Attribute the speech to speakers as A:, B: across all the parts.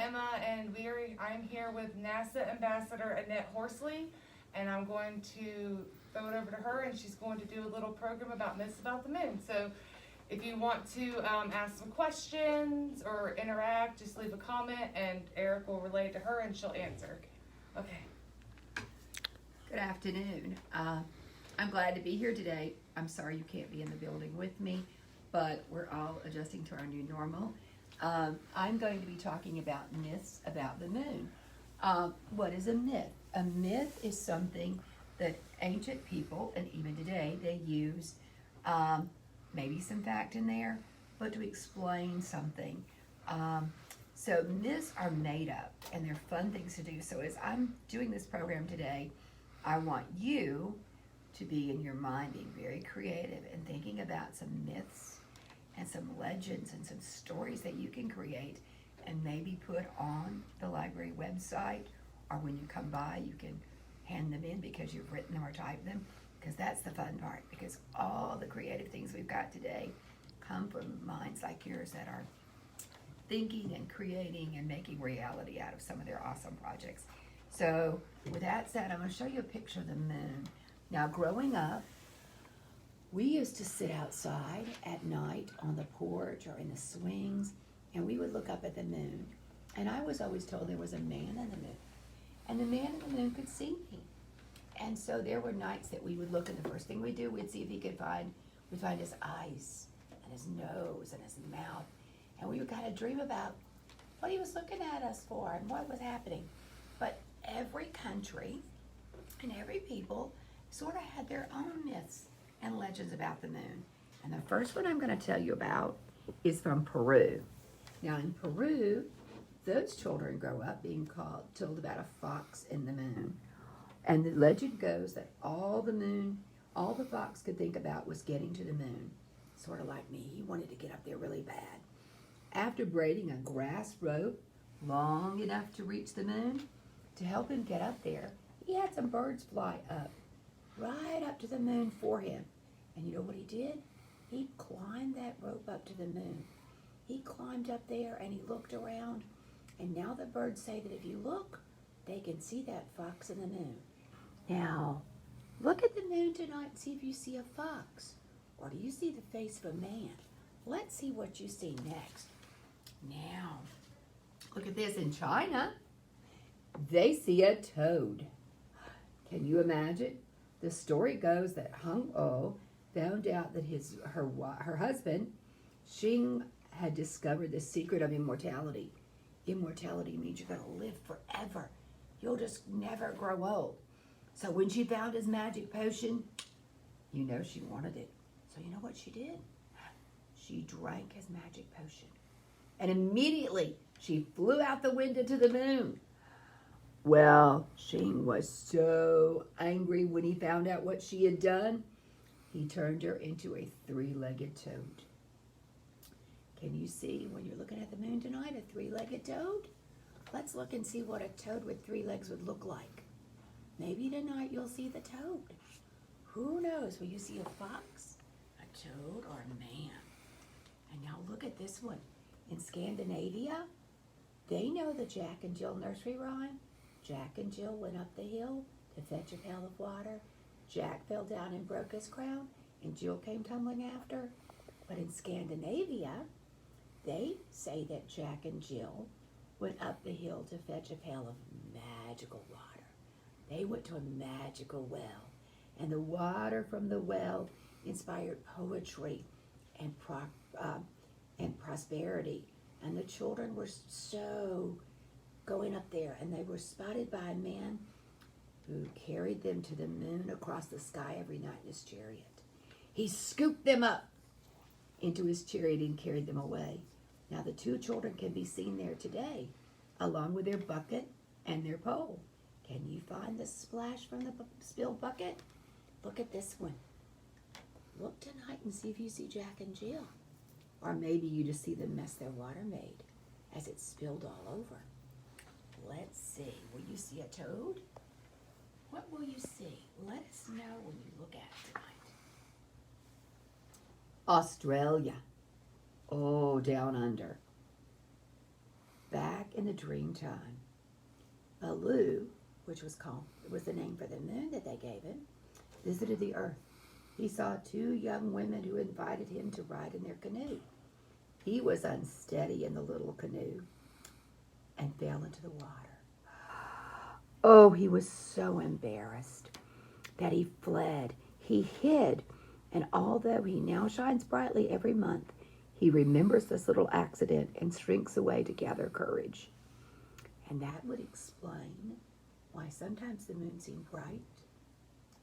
A: Emma, and I'm here with NASA Ambassador Annette Horsley, and I'm going to throw it over to her, and she's going to do a little program about myths about the moon. So if you want to ask some questions or interact, just leave a comment, and Eric will relay it to her, and she'll answer. Okay.
B: Good afternoon. I'm glad to be here today. I'm sorry you can't be in the building with me, but we're all adjusting to our new normal. I'm going to be talking about myths about the moon. What is a myth? A myth is something that ancient people, and even today, they use maybe some fact in there, but to explain something. So myths are made up, and they're fun things to do. So as I'm doing this program today, I want you to be in your mind being very creative and thinking about some myths and some legends and some stories that you can create and maybe put on the library website, or when you come by you can hand them in because you've written them or typed them, because that's the fun part, because all the creative things we've got today come from minds like yours that are thinking and creating and making reality out of some of their awesome projects. So with that said, I'm going to show you a picture of the moon. Now, growing up, we used to sit outside at night on the porch or in the swings, and we would look up at the moon. And I was always told there was a man in the moon, and the man in the moon could see me. And so there were nights that we would look, and the first thing we'd do, we'd see if he could we'd find his eyes and his nose and his mouth, and we would kind of dream about what he was looking at us for and what was happening. But every country and every people sort of had their own myths and legends about the moon. And the first one I'm going to tell you about is from Peru. Now in Peru, those children grow up being told about a fox in the moon. And the legend goes that all the fox could think about was getting to the moon. Sort of like me, he wanted to get up there really bad. After braiding a grass rope long enough to reach the moon, to help him get up there, he had some birds fly up, right up to the moon for him. And you know what he did? He climbed that rope up to the moon. He climbed up there and he looked around. And now the birds say that if you look, they can see that fox in the moon. Now, look at the moon tonight and see if you see a fox. Or do you see the face of a man? Let's see what you see next. Now, look at this. In China, they see a toad. Can you imagine? The story goes that Hung O found out that her husband, Xing, had discovered the secret of immortality. Immortality means you're going to live forever. You'll just never grow old. So when she found his magic potion, you know she wanted it. So you know what she did? She drank his magic potion. And immediately she flew out the window to the moon. Well, Xing was so angry when he found out what she had done, he turned her into a three-legged toad. Can you see, when you're looking at the moon tonight, a three-legged toad? Let's look and see what a toad with three legs would look like. Maybe tonight you'll see the toad. Who knows? Will you see a fox, a toad, or a man? And now look at this one. In Scandinavia, they know the Jack and Jill nursery rhyme. Jack and Jill went up the hill to fetch a pail of water. Jack fell down and broke his crown, and Jill came tumbling after. But in Scandinavia, they say that Jack and Jill went up the hill to fetch a pail of magical water. They went to a magical well, and the water from the well inspired poetry and prosperity. And the children were so going up there, and they were spotted by a man who carried them to the moon across the sky every night in his chariot. He scooped them up into his chariot and carried them away. Now the two children can be seen there today, along with their bucket and their pole. Can you find the splash from the spilled bucket? Look at this one. Look tonight and see if you see Jack and Jill. Or maybe you just see the mess their water made as it spilled all over. Let's see. Will you see a toad? What will you see? Let us know when you look at it tonight. Australia. Oh, down under. back in the dream time, Alu, which was the name for the moon that they gave him, visited the earth. He saw two young women who invited him to ride in their canoe. He was unsteady in the little canoe and fell into the water. Oh, he was so embarrassed that he fled. He hid, and although he now shines brightly every month, he remembers this little accident and shrinks away to gather courage. And that would explain why sometimes the moon seems bright,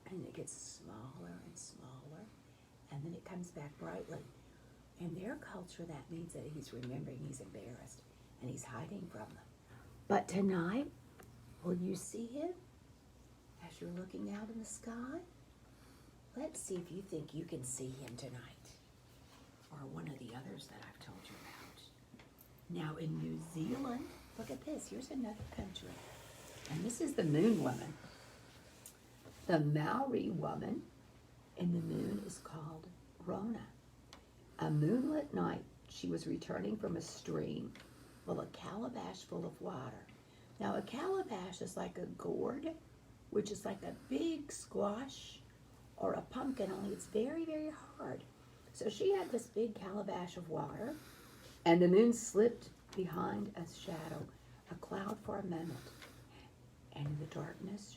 B: and it gets smaller and smaller, and then it comes back brightly. In their culture, that means that he's remembering he's embarrassed, and he's hiding from them. But tonight, will you see him as you're looking out in the sky? Let's see if you think you can see him tonight, or one of the others that I've told you about. Now in New Zealand, look at this, here's another country. And this is the moon woman. The Maori woman in the moon is called Rona. A moonlit night, she was returning from a stream full of calabash full of water. Now a calabash is like a gourd, which is like a big squash or a pumpkin, only it's very, very hard. So she had this big calabash of water, and the moon slipped behind a shadow, a cloud for a moment. And in the darkness,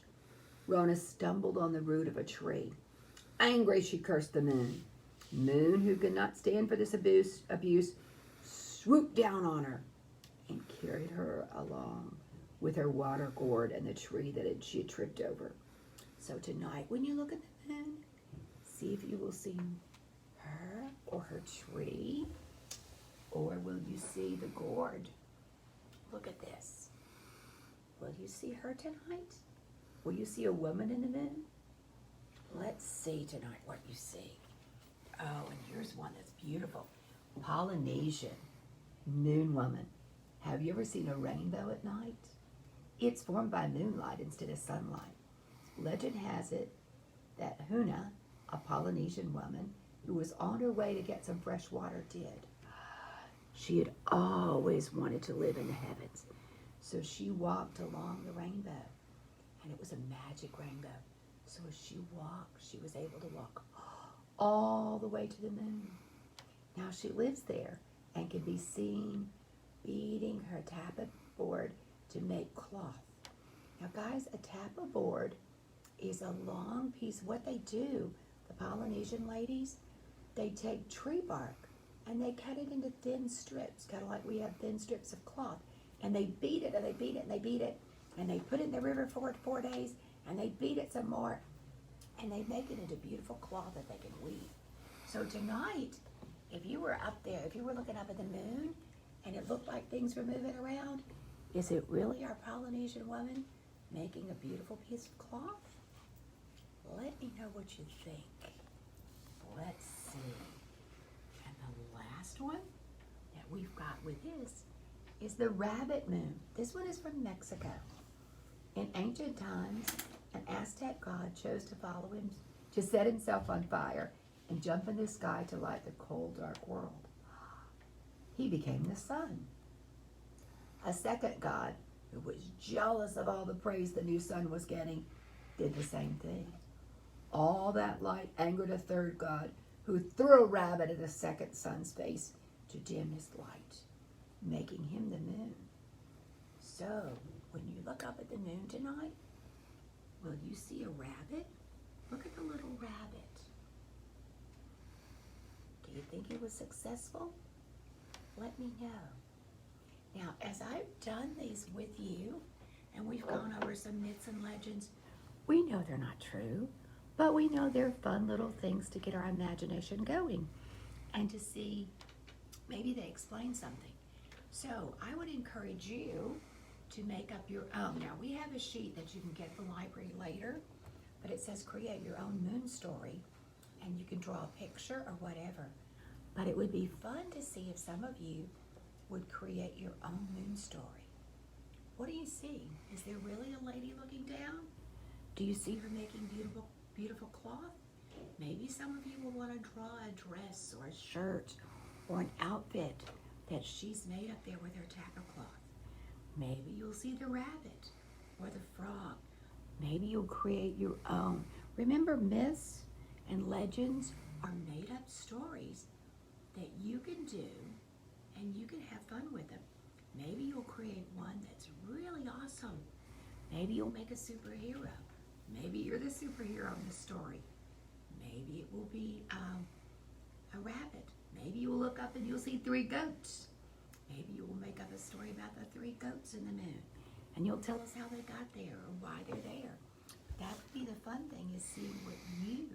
B: Rona stumbled on the root of a tree. Angry, she cursed the moon. Moon, who could not stand for this abuse, swooped down on her and carried her along with her water gourd and the tree that she had tripped over. So tonight, when you look at the moon, see if you will see her or her tree, or will you see the gourd? Look at this. Will you see her tonight? Will you see a woman in the moon? Let's see tonight what you see. Oh, and here's one that's beautiful. Polynesian moon woman. Have you ever seen a rainbow at night? It's formed by moonlight instead of sunlight. Legend has it that Huna, a Polynesian woman who was on her way to get some fresh water, did. She had always wanted to live in the heavens, so she walked along the rainbow, and it was a magic rainbow. So as she walked, she was able to walk all the way to the moon. Now she lives there and can be seen beating her tapa board to make cloth. Now guys, a tapa board is a long piece. What they do, the Polynesian ladies, they take tree bark and they cut it into thin strips, kind of like we have thin strips of cloth, and they beat it and they beat it and they beat it, and they put it in the river for 4 days, and they beat it some more, and they make it into beautiful cloth that they can weave. So tonight, if you were up there, if you were looking up at the moon, and it looked like things were moving around, is it really our Polynesian woman making a beautiful piece of cloth? Let me know what you think. Let's see. And the last one that we've got with this is the rabbit moon. This one is from Mexico. In ancient times, an Aztec god chose to follow him, to set himself on fire and jump in the sky to light the cold, dark world. He became the sun. A second god, who was jealous of all the praise the new sun was getting, did the same thing. All that light angered a third god, who threw a rabbit at the second sun's face to dim his light, making him the moon. So, when you look up at the moon tonight, will you see a rabbit? Look at the little rabbit. Do you think he was successful? Let me know. Now, as I've done these with you, and we've gone over some myths and legends, we know they're not true, but we know they're fun little things to get our imagination going and to see maybe they explain something. So I would encourage you to make up your own. Now, we have a sheet that you can get from the library later, but it says create your own moon story, and you can draw a picture or whatever. But it would be fun to see if some of you would create your own moon story. What do you see? Is there really a lady looking down? Do you see her making beautiful, beautiful cloth? Maybe some of you will want to draw a dress or a shirt or an outfit that she's made up there with her tapa cloth. Maybe you'll see the rabbit or the frog. Maybe you'll create your own. Remember, myths and legends are made up stories that you can do and you can have fun with them. Maybe you'll create one that's really awesome. Maybe you'll make a superhero. Maybe you're the superhero in the story. Maybe it will be a rabbit. Maybe you'll look up and you'll see 3 goats. Maybe you will make up a story about the 3 goats in the moon. And you'll tell us how they got there or why they're there. That would be the fun thing, is seeing what you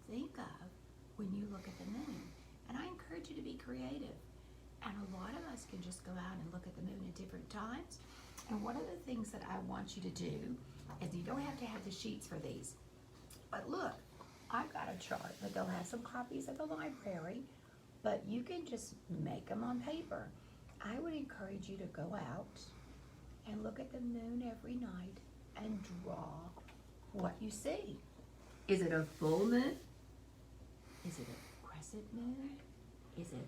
B: think of when you look at the moon. And I encourage you to be creative. And a lot of us can just go out and look at the moon at different times. And one of the things that I want you to do is, you don't have to have the sheets for these. But look, I've got a chart, but they'll have some copies at the library. But you can just make them on paper. I would encourage you to go out and look at the moon every night and draw what you see. Is it a full moon? Is it a crescent moon? Is it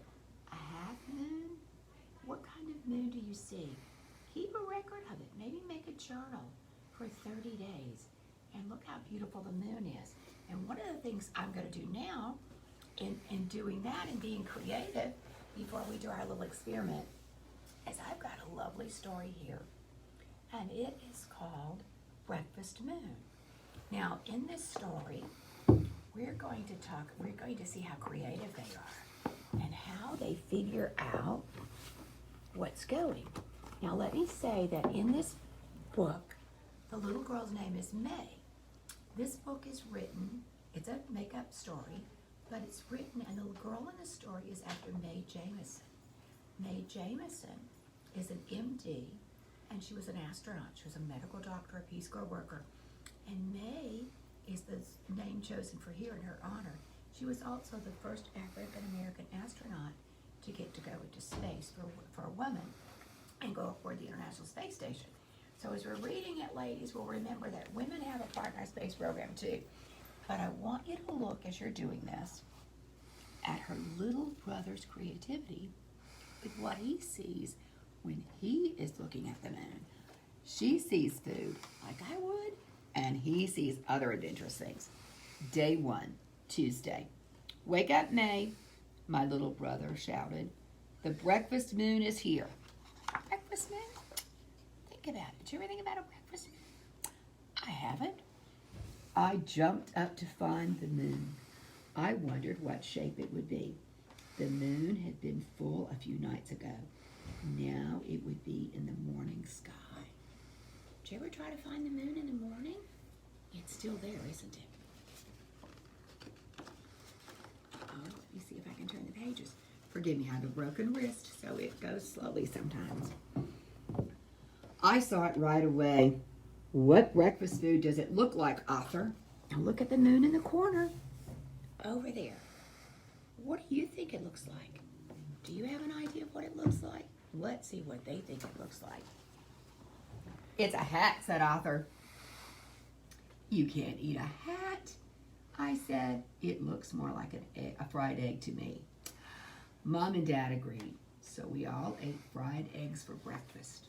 B: a half moon? What kind of moon do you see? Keep a record of it. Maybe make a journal for 30 days and look how beautiful the moon is. And one of the things I'm going to do now in doing that and being creative before we do our little experiment is, I've got a lovely story here. And it is called Breakfast Moon. Now, in this story, we're going to see how creative they are and how they figure out what's going. Now, let me say that in this book, the little girl's name is May. This book is written, it's a make-up story, but it's written, and the girl in the story is after Mae Jemison. Mae Jemison is an MD, and she was an astronaut. She was a medical doctor, a Peace Corps worker. And May is the name chosen for here in her honor. She was also the first African-American astronaut to get to go into space for a woman and go aboard the International Space Station. So as we're reading it, ladies, we'll remember that women have a part in our space program too. But I want you to look, as you're doing this, at her little brother's creativity with what he sees when he is looking at the moon. She sees food like I would, and he sees other adventurous things. Day 1, Tuesday. Wake up, May, my little brother shouted. The breakfast moon is here. Breakfast moon? Think about it. Did you ever think about a breakfast moon? I haven't. I jumped up to find the moon. I wondered what shape it would be. The moon had been full a few nights ago. Now it would be in the morning sky. Did you ever try to find the moon in the morning? It's still there, isn't it? Oh, let me see if I can turn the pages. Forgive me, I have a broken wrist, so it goes slowly sometimes. I saw it right away. What breakfast food does it look like, Arthur? Now look at the moon in the corner. Over there. What do you think it looks like? Do you have an idea of what it looks like? Let's see what they think it looks like. It's a hat, said Arthur. You can't eat a hat, I said. It looks more like a fried egg to me. Mom and Dad agreed, so we all ate fried eggs for breakfast.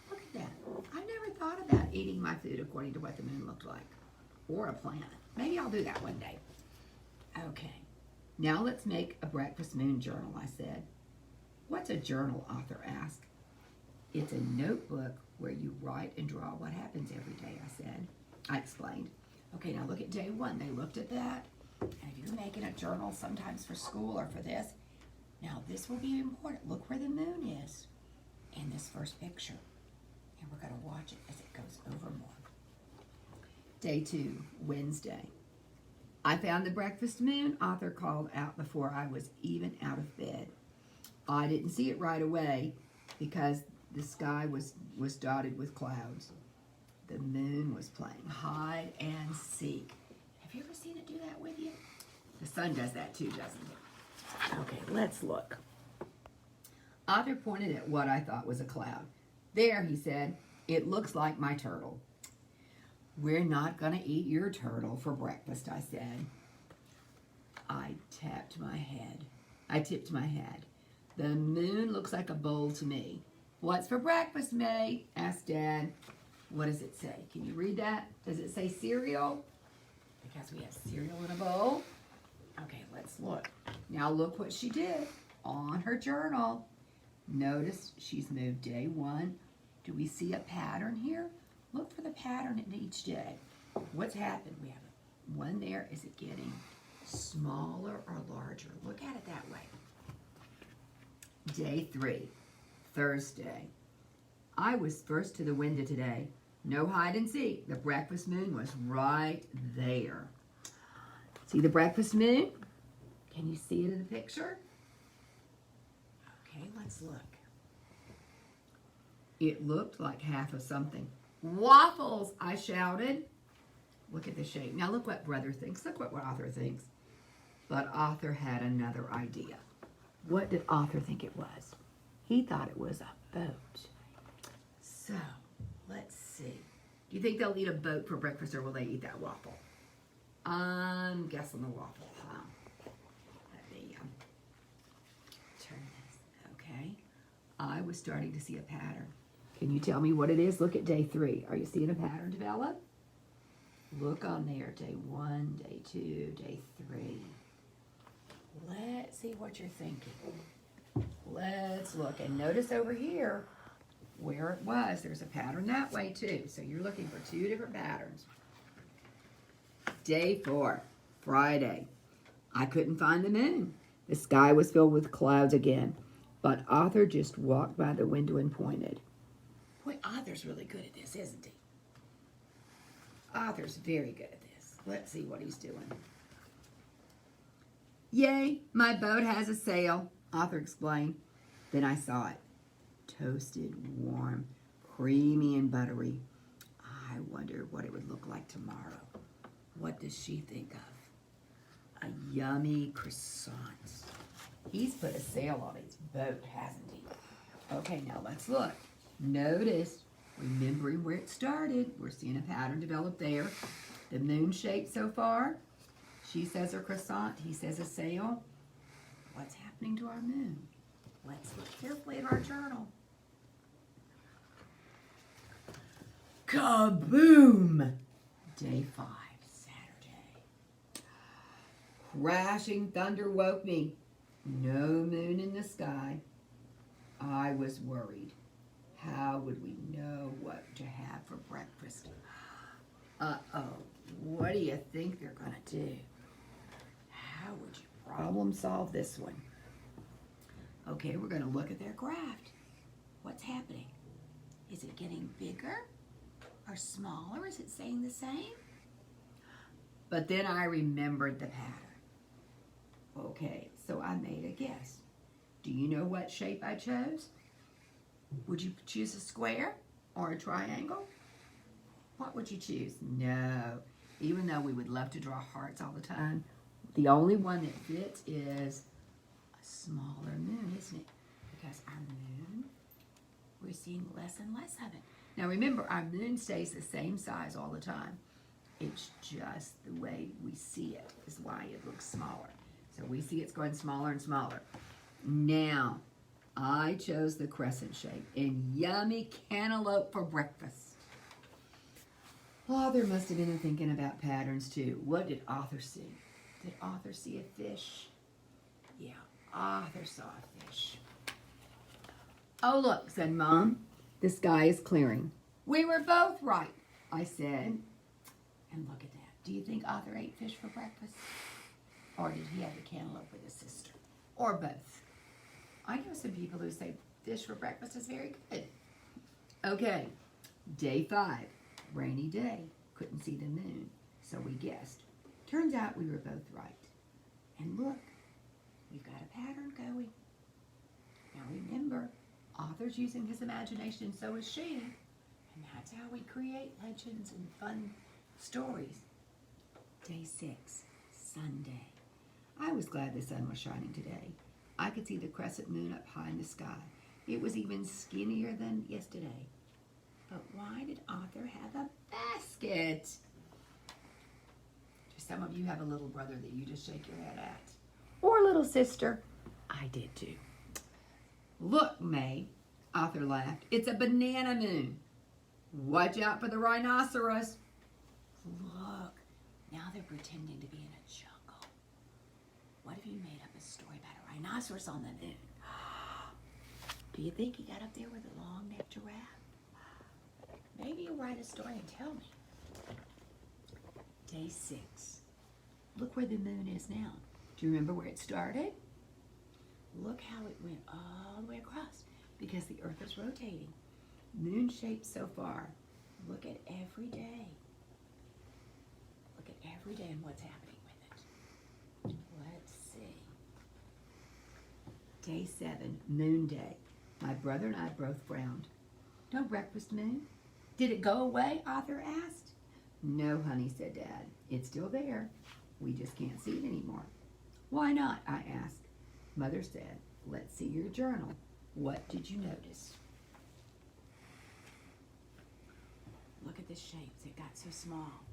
B: Look at that. I never thought about eating my food according to what the moon looked like, or a planet. Maybe I'll do that one day. Okay, now let's make a breakfast moon journal, I said. What's a journal? Arthur asked. It's a notebook where you write and draw what happens every day, I said. I explained. Okay, now look at day 1. They looked at that. And if you're making a journal sometimes for school or for this, now this will be important. Look where the moon is in this first picture. And we're going to watch it as it goes over more. Day 2, Wednesday. I found the breakfast moon, Arthur called out before I was even out of bed. I didn't see it right away because the sky was dotted with clouds. The moon was playing hide and seek. Have you ever seen it do that with you? The sun does that too, doesn't it? Okay, let's look. Arthur pointed at what I thought was a cloud. There, he said, it looks like my turtle. We're not going to eat your turtle for breakfast, I said. I tipped my head. The moon looks like a bowl to me. What's for breakfast, May? Asked Dad. What does it say? Can you read that? Does it say cereal? Because we have cereal in a bowl. Okay, let's look. Now look what she did on her journal. Notice she's moved day 1. Do we see a pattern here? Look for the pattern in each day. What's happened? We have one there. Is it getting smaller or larger? Look at it that way. Day 3, Thursday. I was first to the window today. No hide and seek. The breakfast moon was right there. See the breakfast moon? Can you see it in the picture? Okay, let's look. It looked like half of something. Waffles, I shouted. Look at the shape. Now look what Brother thinks. Look what Arthur thinks. But Arthur had another idea. What did Arthur think it was? He thought it was a boat. So, let's see. Do you think they'll eat a boat for breakfast or will they eat that waffle? I'm guessing the waffle, huh? Let me turn this. Okay. I was starting to see a pattern. Can you tell me what it is? Look at day 3. Are you seeing a pattern develop? Look on there. Day 1, day 2, day 3. Let's see what you're thinking. Let's look and notice over here where it was. There's a pattern that way too. So you're looking for 2 different patterns. Day 4, Friday. I couldn't find the moon. The sky was filled with clouds again. But Arthur just walked by the window and pointed. Boy, Arthur's really good at this, isn't he? Arthur's very good at this. Let's see what he's doing. Yay, my boat has a sail, Arthur explained. Then I saw it. Toasted, warm, creamy and buttery. I wonder what it would look like tomorrow. What does she think of? A yummy croissant. He's put a sail on his boat, hasn't he? Okay, now let's look. Notice, remembering where it started, we're seeing a pattern develop there. The moon shape so far. She says a croissant, he says a sail. What's happening to our moon? Let's look carefully at our journal. Kaboom! Day 5, Saturday. Crashing thunder woke me. No moon in the sky. I was worried. How would we know what to have for breakfast? Uh-oh. What do you think they're going to do? How would you problem solve this one? Okay, we're going to look at their graft. What's happening? Is it getting bigger or smaller? Is it staying the same? But then I remembered the pattern. Okay, so I made a guess. Do you know what shape I chose? Would you choose a square or a triangle? What would you choose? No. Even though we would love to draw hearts all the time, the only one that fits is a smaller moon, isn't it? Because our moon, we're seeing less and less of it. Now remember, our moon stays the same size all the time. It's just the way we see it is why it looks smaller. So we see it's going smaller and smaller. Now, I chose the crescent shape and yummy cantaloupe for breakfast. Arthur must have been thinking about patterns too. What did Arthur see? Did Arthur see a fish? Yeah, Arthur saw a fish. Oh, look, said Mom. The sky is clearing. We were both right, I said. And look at that. Do you think Arthur ate fish for breakfast? Or did he have the cantaloupe with his sister? Or both? I know some people who say fish for breakfast is very good. Okay, day 5, rainy day. Couldn't see the moon, so we guessed. Turns out we were both right. And look, we've got a pattern going. Now remember, Arthur's using his imagination and so is she. And that's how we create legends and fun stories. Day 6, Sunday. I was glad the sun was shining today. I could see the crescent moon up high in the sky. It was even skinnier than yesterday. But why did Arthur have a basket? Do some of you have a little brother that you just shake your head at? Or a little sister? I did too. Look, May, Arthur laughed. It's a banana moon. Watch out for the rhinoceros. Look, now they're pretending to be in a jungle. What if you made up a story about a rhinoceros on the moon? Do you think he got up there with a long-necked giraffe? Maybe you'll write a story and tell me. Day 6. Look where the moon is now. Do you remember where it started? Look how it went all the way across because the Earth is rotating. Moon shaped so far. Look at every day. Look at every day and what's happening with it. Let's see. Day 7, Moon Day. My brother and I both frowned. No breakfast, Moon? Did it go away? Arthur asked. No, honey, said Dad. It's still there. We just can't see it anymore. Why not? I asked. Mother said, let's see your journal. What did you notice? Look at the shapes. It got so small.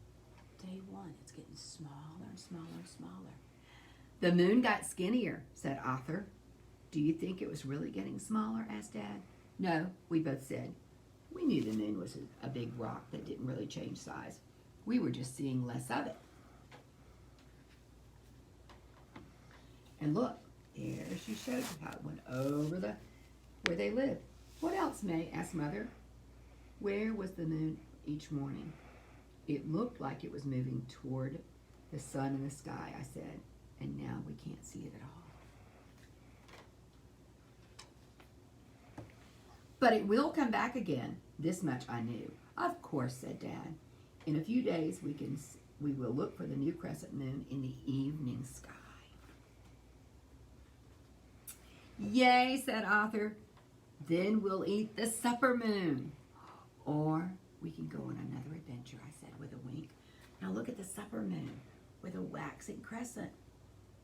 B: Day 1, it's getting smaller and smaller and smaller. The moon got skinnier, said Arthur. Do you think it was really getting smaller? Asked Dad. No, we both said. We knew the moon was a big rock that didn't really change size. We were just seeing less of it. And look, there she showed you how it went over where they lived. What else, May? Asked Mother. Where was the moon each morning? It looked like it was moving toward the sun in the sky, I said, and now we can't see it at all. But it will come back again. This much I knew. Of course, said Dad. In a few days, we will look for the new crescent moon in the evening sky. Yay, said Arthur. Then we'll eat the supper moon. Or we can go on another adventure, I said with a wink. Now look at the supper moon with a waxing crescent.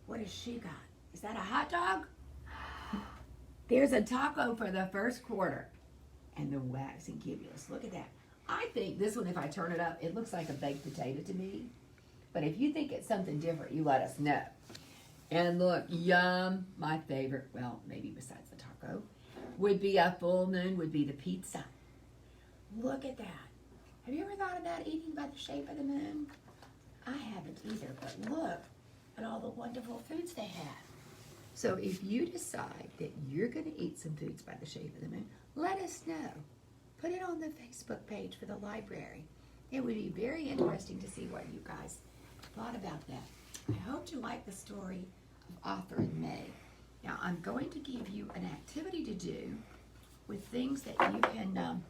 B: What has she got? Is that a hot dog? There's a taco for the first quarter. And the waxing cumulus. Look at that. I think this one, if I turn it up, it looks like a baked potato to me. But if you think it's something different, you let us know. And look, yum, my favorite, well, maybe besides the taco, would be a full moon, would be the pizza. Look at that. Have you ever thought about eating by the shape of the moon? I haven't either, but look at all the wonderful foods they have. So if you decide that you're going to eat some foods by the shape of the moon, let us know. Put it on the Facebook page for the library. It would be very interesting to see what you guys thought about that. I hope you like the story of Arthur and May. Now I'm going to give you an activity to do with things that you can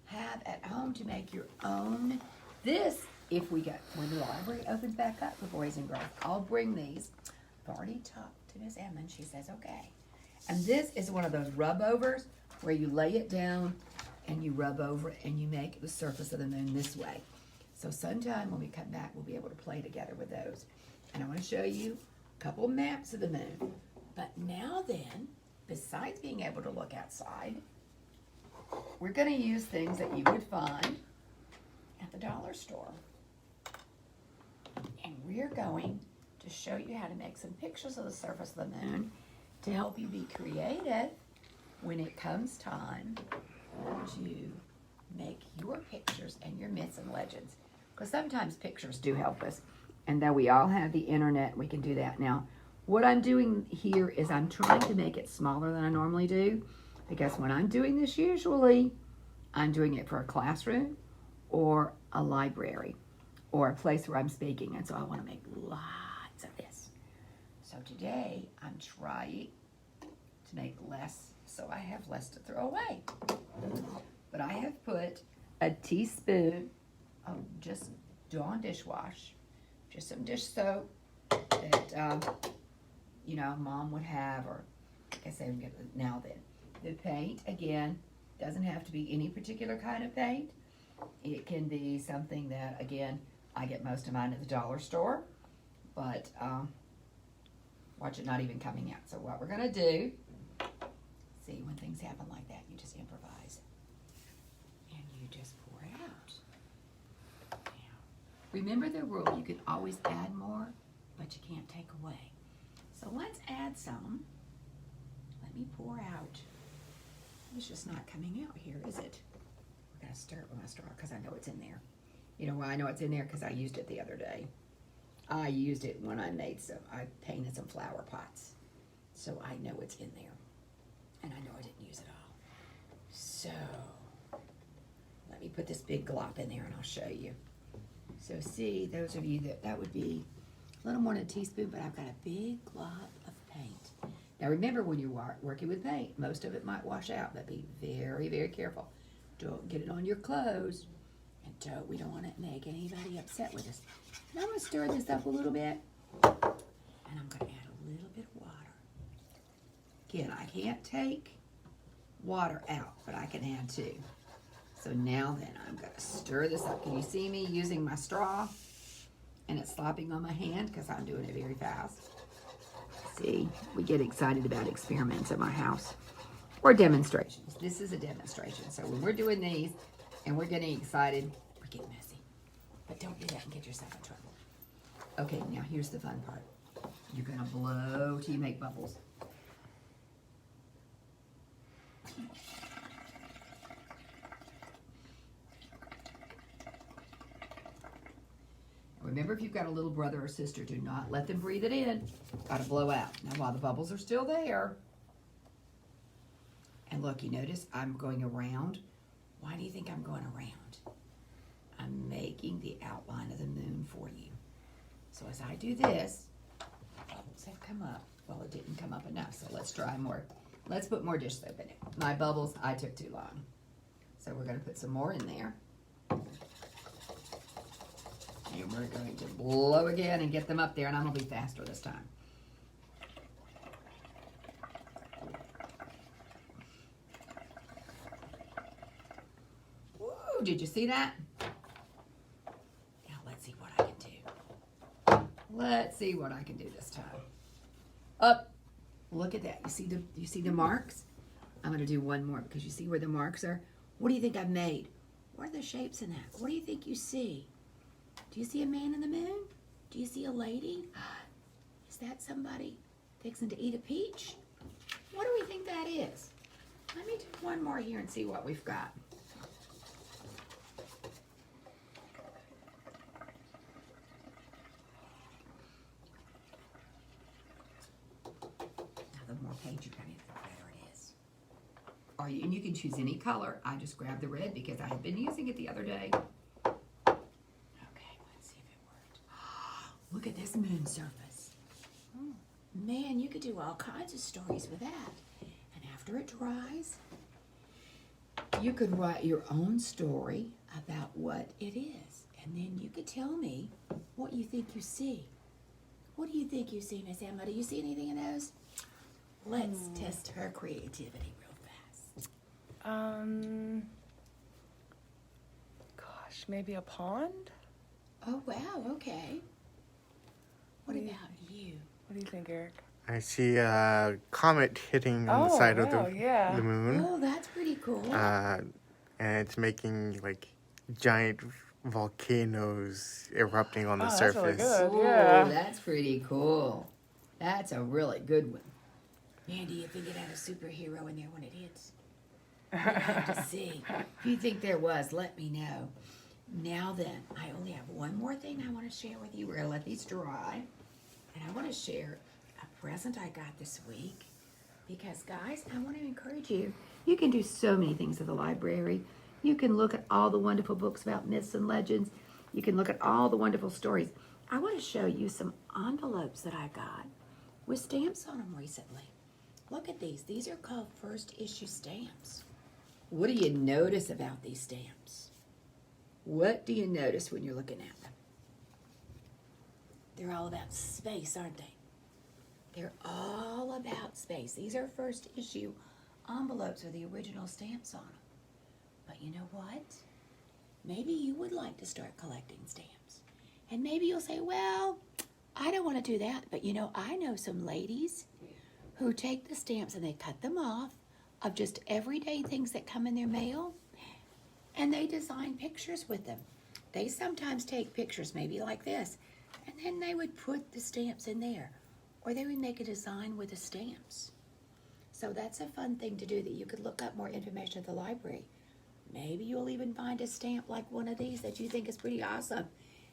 B: have at home to make your own. This, when the library opens back up for boys and girls, I'll bring these. I've already talked to Miss Emmons. She says okay. And this is one of those rub overs where you lay it down and you rub over it and you make the surface of the moon this way. So sometime when we come back, we'll be able to play together with those. And I want to show you a couple maps of the moon. But now then, besides being able to look outside, we're going to use things that you would find at the dollar store. And we're going to show you how to make some pictures of the surface of the moon to help you be creative when it comes time to make your pictures and your myths and legends. Because sometimes pictures do help us. And though we all have the internet, we can do that. Now, what I'm doing here is I'm trying to make it smaller than I normally do. Because when I'm doing this, usually I'm doing it for a classroom or a library or a place where I'm speaking. And so I want to make lots of this. So today I'm trying to make less so I have less to throw away. But I have put a teaspoon of just Dawn dishwash, just some dish soap that, Mom would have, or I guess they would get it now then. The paint, again, doesn't have to be any particular kind of paint. It can be something that, again, I get most of mine at the dollar store, but watch it not even coming out. So what we're going to do, see, when things happen like that, you just improvise. And you just pour it out. Now, remember the rule, you can always add more, but you can't take away. So let's add some. Let me pour out It's just not coming out here, is it? We're going to stir it with my straw because I know it's in there. You know why I know it's in there? Because I used it the other day. I used it when I painted some flower pots. So I know it's in there. And I know I didn't use it all. So, let me put this big glop in there and I'll show you. So see, those of you that would be a little more than a teaspoon, but I've got a big glop of paint. Now remember, when you're working with paint, most of it might wash out, but be very, very careful. Don't get it on your clothes, and we don't want to make anybody upset with us. And I'm going to stir this up a little bit, and I'm going to add a little bit of water. Again, I can't take water out, but I can add two. So now then, I'm going to stir this up. Can you see me using my straw? And it's slopping on my hand because I'm doing it very fast. See, we get excited about experiments at my house. Or demonstrations. This is a demonstration. So when we're doing these and we're getting excited, we're getting messy. But don't do that and get yourself in trouble. Okay, now here's the fun part. You're going to blow till you make bubbles. Remember, if you've got a little brother or sister, do not let them breathe it in. Got to blow out. Now, while the bubbles are still there, and look, you notice I'm going around. Why do you think I'm going around? I'm making the outline of the moon for you. So as I do this, bubbles have come up. Well, it didn't come up enough, so let's try more. Let's put more dish soap in it. My bubbles, I took too long. So we're going to put some more in there. And we're going to blow again and get them up there, and I'm going to be faster this time. Woo, did you see that? Now let's see what I can do. Let's see what I can do this time. Up. Look at that. You see the marks? I'm going to do one more because you see where the marks are? What do you think I've made? What are the shapes in that? What do you think you see? Do you see a man in the moon? Do you see a lady? Is that somebody fixing to eat a peach? What do we think that is? Let me do one more here and see what we've got. Now the more paint you put in, the better it is. And you can choose any color. I just grabbed the red because I had been using it the other day. Look at this moon surface. Man, you could do all kinds of stories with that. And after it dries, you could write your own story about what it is. And then you could tell me what you think you see. What do you think you see, Miss Emma? Do you see anything in those? Let's test her creativity real fast.
A: Gosh, maybe a pond?
B: Oh, wow, okay. What about you?
A: What do you think, Eric?
C: I see a comet hitting on the side of the moon.
B: Oh, that's pretty cool.
C: And it's making like giant volcanoes erupting on the surface.
A: That's really good. Yeah.
B: Ooh, that's pretty cool. That's a really good one. Man, do you think it had a superhero in there when it hits? We'll have to see. If you think there was, let me know. Now then, I only have one more thing I want to share with you. We're going to let these dry. And I want to share a present I got this week. Because, guys, I want to encourage you. You can do so many things at the library. You can look at all the wonderful books about myths and legends. You can look at all the wonderful stories. I want to show you some envelopes that I got with stamps on them recently. Look at these. These are called first issue stamps. What do you notice about these stamps? What do you notice when you're looking at them? They're all about space, aren't they? They're all about space. These are first issue envelopes with the original stamps on them. But you know what? Maybe you would like to start collecting stamps. And maybe you'll say, well, I don't want to do that. But you know, I know some ladies who take the stamps and they cut them off of just everyday things that come in their mail. And they design pictures with them. They sometimes take pictures maybe like this. And then they would put the stamps in there. Or they would make a design with the stamps.
D: So that's a fun thing to do, that you could look up more information at the library. Maybe you'll even find a stamp like one of these that you think is pretty awesome,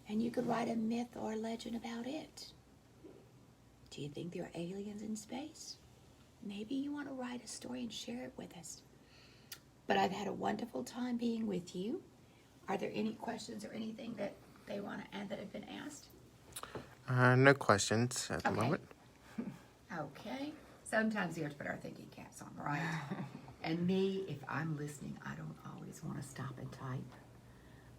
D: and you could write a myth or a legend about it. Do you think there are aliens in space? Maybe you want to write a story and share it with us. But I've had a wonderful time being with you. Are there any questions or anything that they want to add that have been asked?
C: No questions at the
B: Okay.
C: moment.
B: Okay. Sometimes we have to put our thinking caps on, right? And me, if I'm listening, I don't always want to stop and type.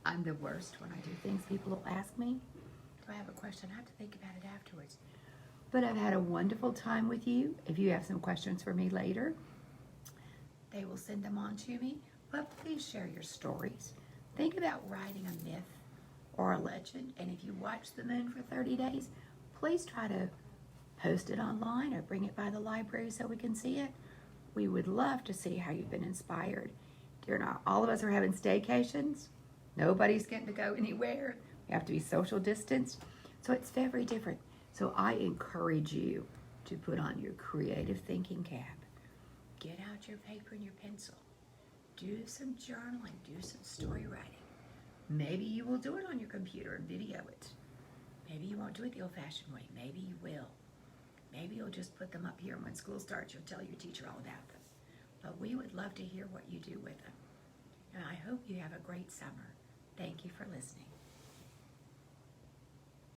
B: I'm the worst when I do things. People will ask me, do I have a question? I have to think about it afterwards. But I've had a wonderful time with you. If you have some questions for me later, they will send them on to me. But please share your stories. Think about writing a myth or a legend. And if you watch the moon for 30 days, please try to post it online or bring it by the library so we can see it. We would love to see how you've been inspired. All of us are having staycations. Nobody's getting to go anywhere. We have to be social distanced. So it's very different. So I encourage you to put on your creative thinking cap. Get out your paper and your pencil. Do some journaling. Do some story writing. Maybe you will do it on your computer and video it. Maybe you won't do it the old-fashioned way. Maybe you will. Maybe you'll just put them up here, and when school starts, you'll tell your teacher all about them. But we would love to hear what you do with them. And I hope you have a great summer. Thank you for listening.